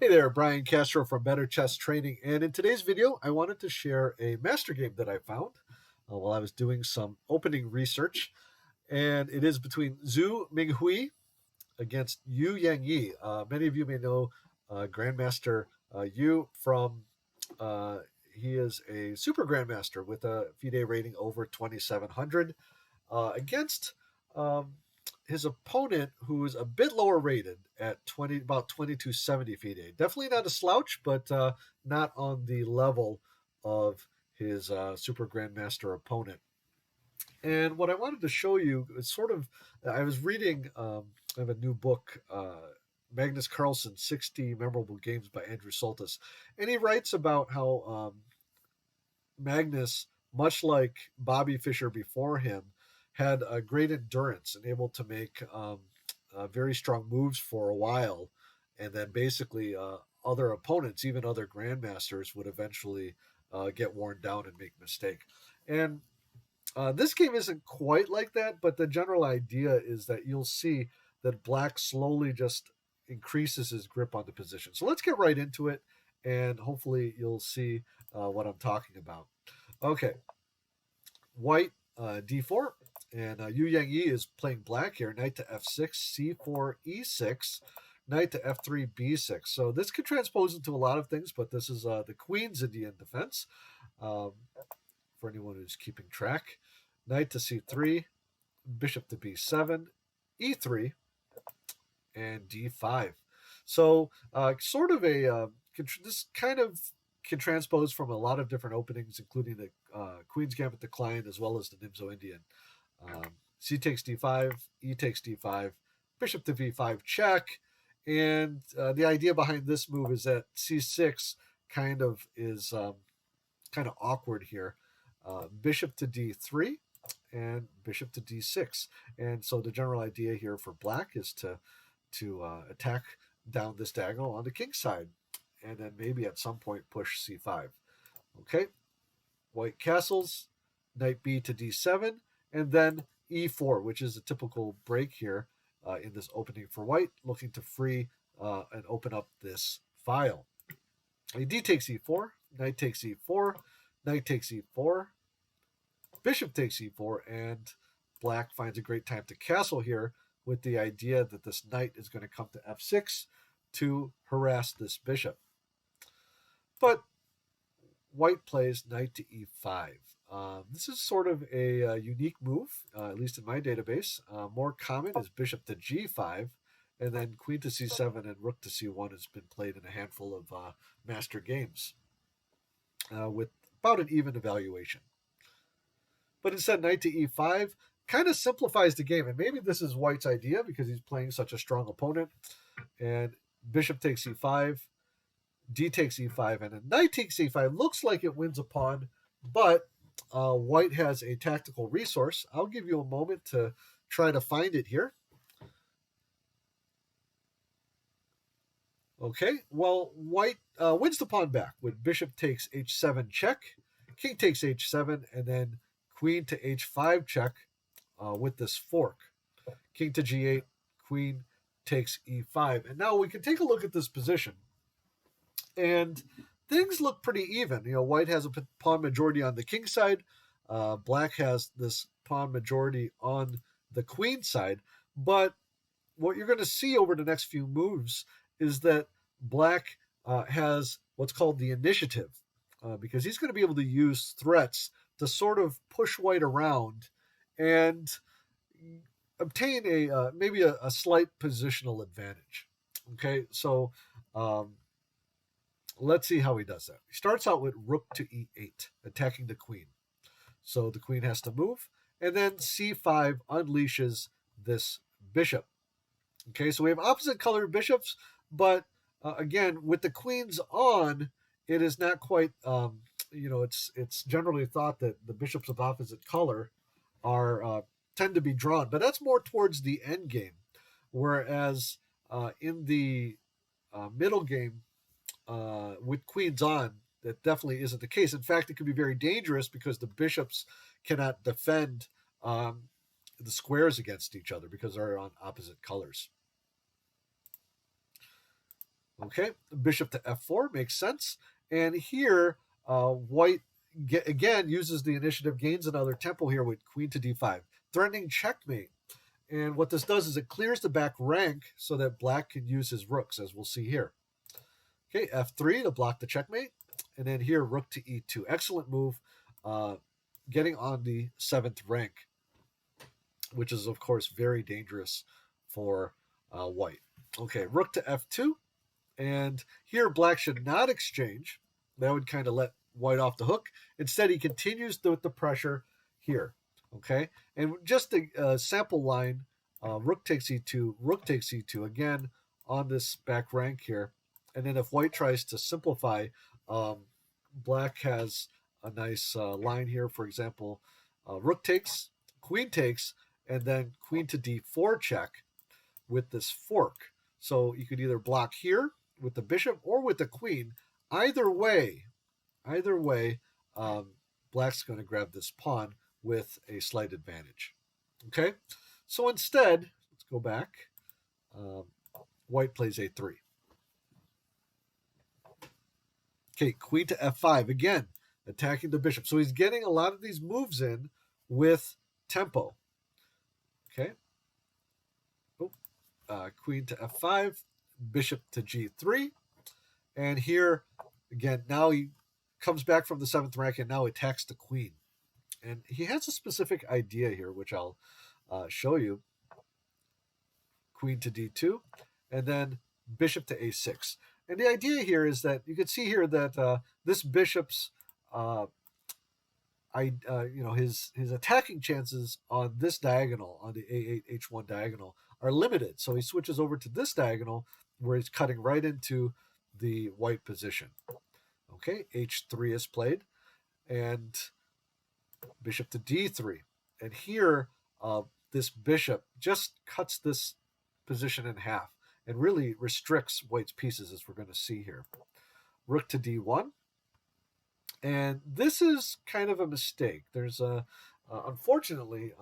Hey there, Brian Castro from Better Chess Training, and in today's video, I wanted to share a master game that I found while I was doing some opening research, and it is between Zhu Minghui against Yu Yangyi. Many of you may know Grandmaster Yu from. Uh, he is a super grandmaster with a FIDE rating over 2,700 against um, his opponent, who is a bit lower rated at about 2270 FIDE. Definitely not a slouch, but not on the level of his super grandmaster opponent. And what I wanted to show you is sort of, I was reading, I have a new book, Magnus Carlsen, 60 Memorable Games by Andrew Soltis. And he writes about how Magnus, much like Bobby Fischer before him, had a great endurance and able to make very strong moves for a while. And then basically other opponents, even other grandmasters, would eventually get worn down and make mistake. And this game isn't quite like that, but the general idea is that you'll see that black slowly just increases his grip on the position. So let's get right into it, and hopefully you'll see what I'm talking about. Okay, white d4, and Yu Yangyi is playing black here. Knight to f6, c4, e6, knight to f3, b6. So this could transpose into a lot of things, but this is the queen's Indian defense. Um, for anyone who's keeping track. Knight to c3, bishop to b7, e3, and d5. So, sort of this kind of can transpose from a lot of different openings, including the Queen's Gambit decline as well as the Nimzo Indian. C takes d5, e takes d5, bishop to v5 check. And the idea behind this move is that c6 kind of is kind of awkward here. Bishop to d3 and bishop to d6. And so the general idea here for black is to attack down this diagonal on the king's side, and then maybe at some point push c5. Okay, white castles, knight b to d7, and then e4, which is a typical break here in this opening for white, looking to free and open up this file. D takes e4, knight takes e4, knight takes e4, bishop takes e4, and black finds a great time to castle here with the idea that this knight is going to come to f6 to harass this bishop. But white plays knight to e5. This is sort of a unique move, at least in my database. More common is bishop to g5, and then queen to c7 and rook to c1 has been played in a handful of master games with about an even evaluation. But instead, knight to e5 kind of simplifies the game, and maybe this is white's idea because he's playing such a strong opponent. And bishop takes e5, d takes e5, and a knight takes e5 looks like it wins a pawn, but white has a tactical resource. I'll give you a moment to try to find it here. Okay, well, white wins the pawn back with bishop takes h7 check, king takes h7, and then queen to h5 check with this fork. King to g8, queen takes e5. And now we can take a look at this position. And things look pretty even. You know, white has a pawn majority on the king side. Black has this pawn majority on the queen side. But what you're going to see over the next few moves is that black has what's called the initiative, because he's going to be able to use threats to sort of push white around and obtain a maybe a slight positional advantage. Okay, so let's see how he does that. He starts out with rook to e8, attacking the queen. So the queen has to move, and then c5 unleashes this bishop. Okay, so we have opposite colored bishops, but again, with the queens on, it is not quite. It's generally thought that the bishops of opposite color are tend to be drawn, but that's more towards the end game. Whereas in the middle game, with queens on, that definitely isn't the case. In fact, it could be very dangerous because the bishops cannot defend the squares against each other because they're on opposite colors. Okay, bishop to f4 makes sense. And here, white again uses the initiative, gains another tempo here with queen to d5, threatening checkmate. And what this does is it clears the back rank so that black can use his rooks, as we'll see here. Okay, f3 to block the checkmate. And then here, rook to e2. Excellent move, getting on the 7th rank, which is, of course, very dangerous for white. Okay, rook to f2. And here, black should not exchange. That would kind of let white off the hook. Instead, he continues with the pressure here. Okay, and just the sample line, rook takes e2, rook takes e2 again on this back rank here. And then if white tries to simplify, black has a nice line here. For example, rook takes, queen takes, and then queen to d4 check with this fork. So you could either block here with the bishop or with the queen. Either way, black's going to grab this pawn with a slight advantage. Okay, so instead, let's go back. White plays a3. Okay, queen to f5 again, attacking the bishop. So he's getting a lot of these moves in with tempo. Okay. Queen to f5, bishop to g3. And here, again, now he comes back from the 7th rank and now attacks the queen. And he has a specific idea here, which I'll show you. Queen to d2, and then bishop to a6. And the idea here is that you can see here that this bishop's, his attacking chances on this diagonal, on the a8 h1 diagonal, are limited. So he switches over to this diagonal where he's cutting right into the white position. Okay, h3 is played, and bishop to d3. And here, this bishop just cuts this position in half and really restricts white's pieces, as we're going to see here. Rook to d1. And this is kind of a mistake. There's unfortunately,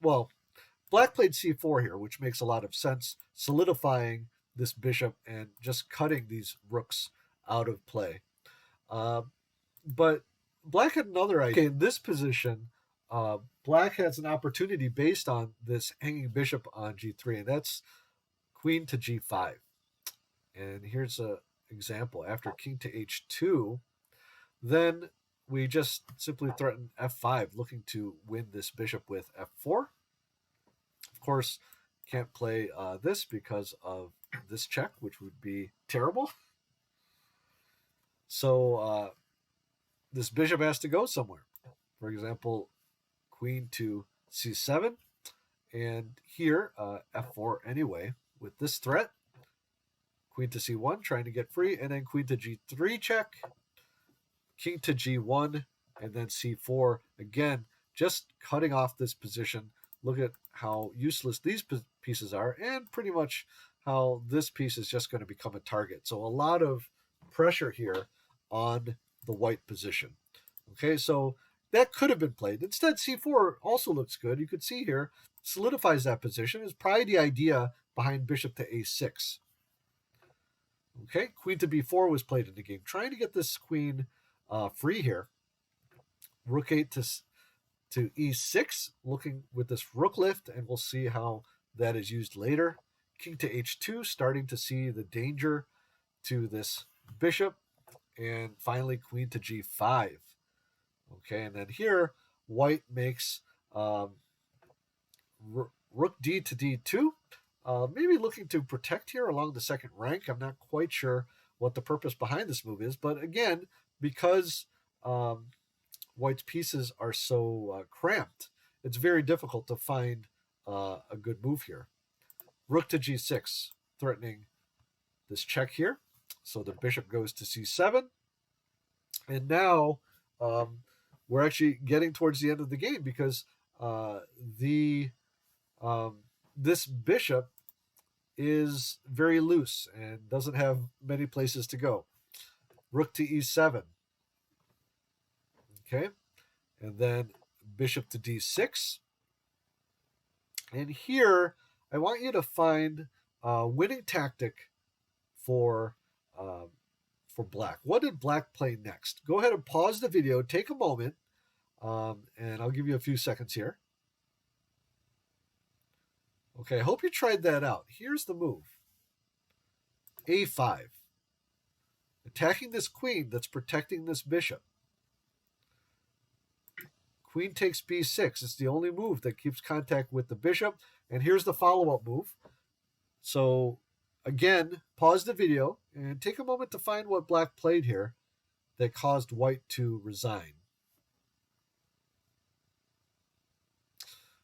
black played c4 here, which makes a lot of sense, solidifying this bishop and just cutting these rooks out of play. But black had another idea. Okay, in this position, black has an opportunity based on this hanging bishop on g3, and that's queen to g5. And here's an example. After king to h2, then we just simply threaten f5, looking to win this bishop with f4. Of course, can't play this because of this check, which would be terrible. So this bishop has to go somewhere. For example, queen to c7. And here, f4 anyway, with this threat. Queen to c1, trying to get free, and then queen to g3 check. King to g1, and then c4. Again, just cutting off this position. Look at how useless these pieces are, and pretty much how this piece is just going to become a target. So a lot of pressure here on the white position. Okay, so that could have been played. Instead, c4 also looks good. You could see here, solidifies that position. Is probably the idea behind bishop to a6. Okay, queen to b4 was played in the game, trying to get this queen free here. Rook 8 to e6, looking with this rook lift, and we'll see how that is used later. King to h2, starting to see the danger to this bishop. And finally, queen to g5. Okay, and then here, white makes rook d to d2. Maybe looking to protect here along the 2nd rank. I'm not quite sure what the purpose behind this move is, but again, because white's pieces are so cramped, it's very difficult to find a good move here. Rook to g6, threatening this check here. So the bishop goes to c7. And now we're actually getting towards the end of the game because this bishop is very loose and doesn't have many places to go. Rook to e7. Okay, and then bishop to d6. And here, I want you to find a winning tactic for uh, for black. What did black play next? Go ahead and pause the video, take a moment, and I'll give you a few seconds here. Okay, I hope you tried that out. Here's the move. A5. Attacking this queen that's protecting this bishop. Queen takes b6. It's the only move that keeps contact with the bishop. And here's the follow-up move. So, again, pause the video and take a moment to find what black played here that caused white to resign.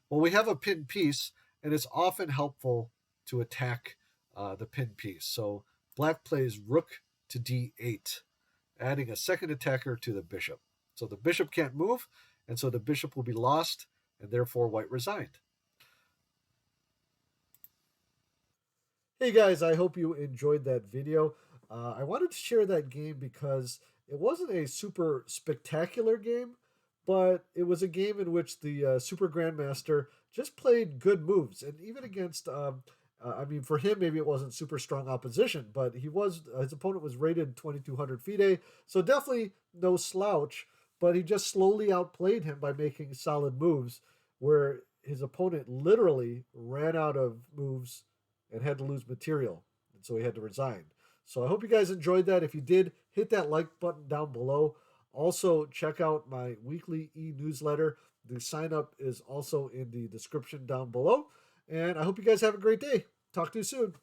Well, we have a pinned piece, and it's often helpful to attack the pinned piece. So black plays rook to d8, adding a second attacker to the bishop. So the bishop can't move, and so the bishop will be lost, and therefore white resigned. Hey guys, I hope you enjoyed that video. I wanted to share that game because it wasn't a super spectacular game, but it was a game in which the Super Grandmaster just played good moves, and even against, I mean, for him maybe it wasn't super strong opposition, but his opponent was rated 2,200 FIDE, so definitely no slouch. But he just slowly outplayed him by making solid moves, where his opponent literally ran out of moves and had to lose material, and so he had to resign. So I hope you guys enjoyed that. If you did, hit that like button down below. Also, check out my weekly e-newsletter. The sign up is also in the description down below. And I hope you guys have a great day. Talk to you soon.